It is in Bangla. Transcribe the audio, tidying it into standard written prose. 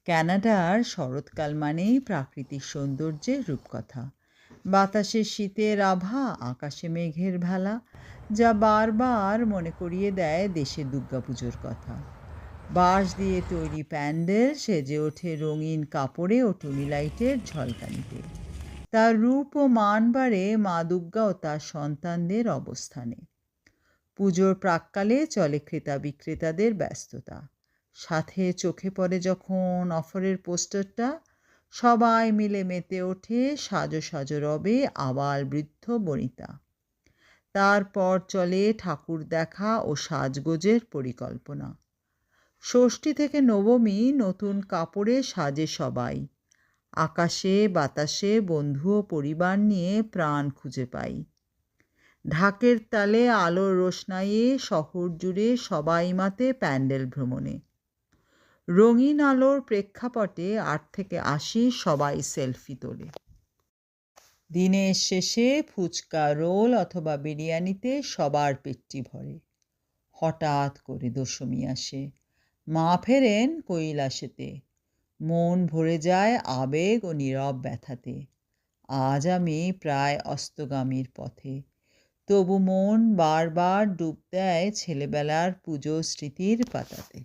কানাডার শরৎকাল মানেই প্রাকৃতিক সৌন্দর্যের রূপকথা। বাতাসে শীতের আভা, আকাশে মেঘের ভেলা, যা বারবার মনে করিয়ে দেয় দেশের দুর্গাপুজোর কথা। বাঁশ দিয়ে তৈরি প্যান্ডেল সেজে ওঠে রঙিন কাপড়ে ও টুনি লাইটের ঝলকানিতে। তার রূপ ও মান বাড়ে মা দুর্গা ও তার সন্তানদের অবস্থানে। পুজোর প্রাক্কালে চলে ক্রেতা বিক্রেতাদের ব্যস্ততা। সাথে চোখে পড়ে যখন অফারের পোস্টারটা, সবাই মিলে মেতে ওঠে সাজো সাজো রবে আবাল বৃদ্ধ বনিতা। তারপর চলে ঠাকুর দেখা ও সাজগোজের পরিকল্পনা। ষষ্ঠী থেকে নবমী নতুন কাপড়ে সাজে সবাই। আকাশে বাতাসে বন্ধু ও পরিবার নিয়ে প্রাণ খুঁজে পাই। ঢাকের তালে আলোর রোশনাইয়ে শহর জুড়ে সবাই মাতে প্যান্ডেল ভ্রমণে। রঙিন আলোর প্রেক্ষাপটে ৮ থেকে ৮০ সবাই সেলফি তোলে। দিনের শেষে ফুচকা, রোল অথবা বিরিয়ানিতে সবার পেটটি ভরে। হঠাৎ করে দশমী আসে। মা ফেরেন কৈলাসেতে। মন ভরে যায় আবেগ ও নীরব ব্যথাতে। আজ আমি প্রায় অস্তগামীর পথে। তবু মন বারবার ডুব দেয় ছেলেবেলার পুজো স্মৃতির পাতাতে।